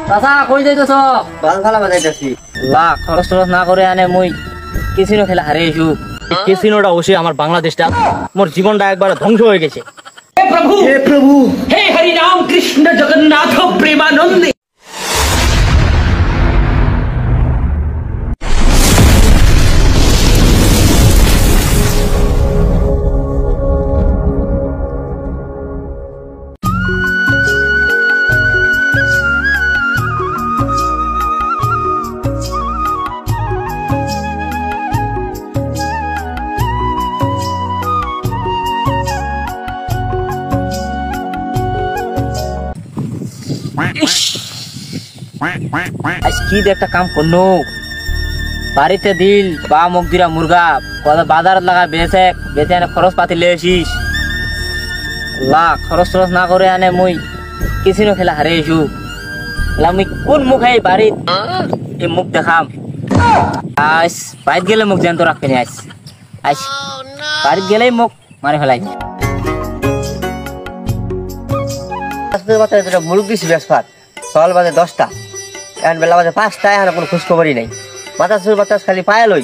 চাচা কই যাইতেছ? বল খেলা বাজাইতেছি। বাহ, খরচ টরচ না করে আনে মুই কেসিনো খেলা হারে আইছু। কেসিনোটা বসে আমার বাংলাদেশটা মোর জীবনটা একবার ধ্বংস হয়ে গেছে। हे प्रभु হে প্রভু, हे हरि राम कृष्ण जगन्नाथ प्रेमानंद। আজ কি একটা কাম করলো, বাড়িতে দিল বা মুখ দিরা মুরগা বাজার লাগা বেচে বেচে আনে খরচ পাতি লে আসিস। খরচ টরচ না করে আনে মুই কেসিনো খেলা হারে আইছু। মুই কোন মুখ এই বাড়িত এই মুখ দেখাম? আজ বাড়িত গেলে মুখ জ্যান্ত রাখবি না। আজ বাড়িত গেলেই মুখ মারি ফেলাই। মুরগ দিছি বেসপাত, সকাল বাজে 10টা, এখন বেলা বাজে 5টা, এখন কোনো খোঁজ খবরই নাই। বাতাস বাতাস খালি পায়ে লই,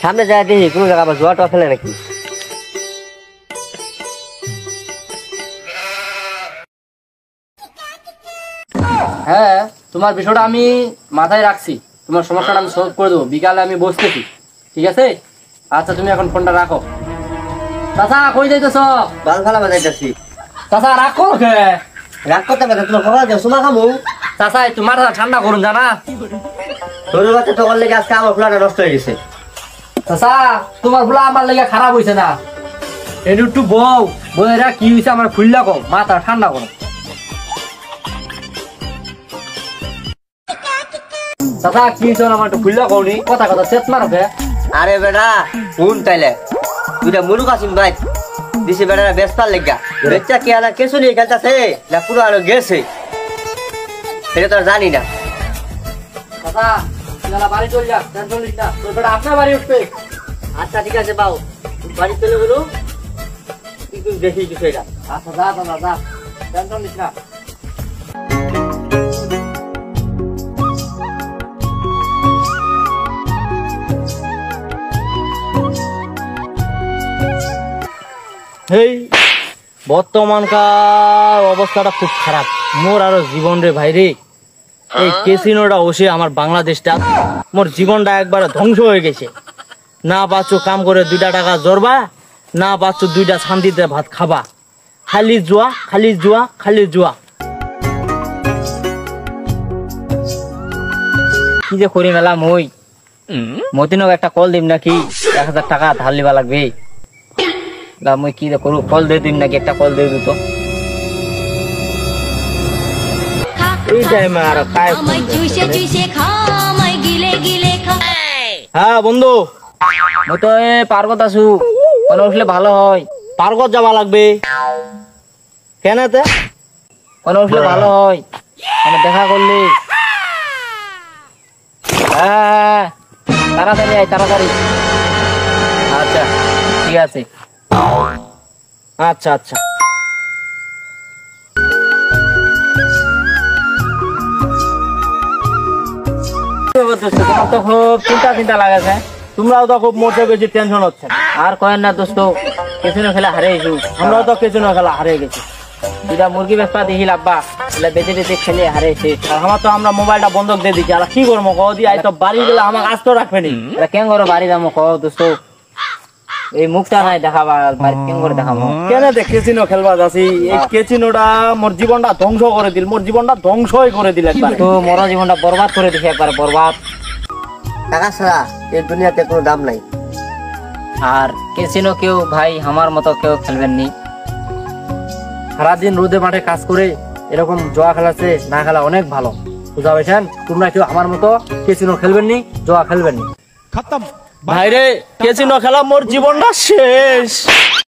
সামনে যায় দেখি কোনো জায়গা আবার জোয়া টোয়া খেলে নাকি। হ্যাঁ, তোমার বিষয়টা আমি মাথায় রাখছি, তোমার সমস্যাটা আমি সলভ করে দেবো। বিকালে আমি বসতেছি, ঠিক আছে? আচ্ছা, তুমি এখন ফোনটা রাখো। চাচা কই যাইতেছ? বল খেলা বাজাইতেছি। চাচা রাখো। রাগ করতে পারে তোমার খবর আছে, সুমা খামু। চাচা একটু মাথা ঠান্ডা করুন, জানা সরু বাচ্চা তো করলে আজকে আমার খোলাটা নষ্ট হয়ে গেছে। চাচা তোমার ফুলা আমার লেগে খারাপ হয়েছে না, একটু বউ বউরা কি হয়েছে আমার ফুললা কম, মাথা ঠান্ডা করো। চাচা কি হয়েছে আমার একটু ফুললা কওনি, কথা কথা চেত মারবে। আরে বেটা শুন, তাইলে দুইটা মুরগ আছিস ভাই দিছে বেটা বেসপার লেগা, বেচা কি আনা কেসু নিয়ে খেলতেছে না পুরো আরো গেছে সেটা তো আর জানি না। চাচা তুই বাড়ি চল যা, টেনশন নিস না, তোর বেটা আপনার বাড়ি উঠবে। আচ্ছা ঠিক আছে বাবু, বাড়ি চলে গেলো কিন্তু দেখি কিছু এটা। আচ্ছা যা চাচা যা, টেনশন নিস না। এই বর্তমানকার অবস্থাটা খুব খারাপ মোর আরো জীবন রে ভাই রে। এই কেসিনোটা বসে আমার বাংলাদেশটা মোর জীবনটা একবার ধ্বংস হয়ে গেছে। না পাচ্ছ কাম করে 2টা টাকা জোরবা, না পাচ্ছ 2টা শান্তিতে ভাত খাবা, খালি জুয়া খালি জুয়া খালি জুয়া। কি যে করি মেলা মই মতিনক একটা কল দিম নাকি, 1000 টাকা ধার লিবা লাগবে। মই কি করু, কল দিয়ে দিন নাকি, একটা কল দিয়ে দিত। এই টাইমে আর কায় হ্যাঁ বন্ধু, মই তো পার্বত আছু, মনে উঠলে ভালো হয়। পার্বত যাবা লাগবে কেনাতে, মনে উঠলে ভালো হয়, মানে দেখা করলি। হ্যাঁ তাড়াতাড়ি আয়, তাড়াতাড়ি। আচ্ছা ঠিক আছে, আচ্ছা আচ্ছা। তোমার তো খুব চিন্তা লাগাছে, তোমরাও তো খুব মোটে বেশি টেনশন হচ্ছে। আর কয়েন না দোস্ত, কেসিনো খেলা হারে গেছি, আমরাও তো কেসিনো খেলা হারে গেছি। 2টা মুরগি বেচপা দেখিল আব্বা, বেঁচে বেঁচে খেলে হারেছে। আর আমার তো আমরা মোবাইলটা বন্ধক দিয়ে দিচ্ছি। আর কি করবো কও দি, আই তো বাড়ি গেলে আমার কাজ তো রাখবে নি। কেন করে বাড়ি যাবো কও দোস্ত, এই মুখটা নাই দেখাবা, বাড়ি কেন করে দেখাবো? কেন কেসিনো খেলবা যাচ্ছি, এই কেসিনোটা মোর জীবনটা ধ্বংস করে দিল, মোর জীবনটা ধ্বংসই করে দিল একবার। তো মোর জীবনটা বরবাদ করে দিছে একবার, বরবাদ। টাকা ছাড়া এই দুনিয়াতে কোনো দাম নাই। আর কেসিনো কেউ ভাই আমার মতো কেউ খেলবেন নি। সারাদিন রোদে মাঠে কাজ করে এরকম জোয়া খেলাছে না খেলা অনেক ভালো, বুঝা পেয়েছেন? তোমরা কেউ আমার মতো কেসিনো খেলবেন নি, জোয়া খেলবেন নি। খতম ভাই রে, কেসিনো খেলা মোর জীবনটা শেষ।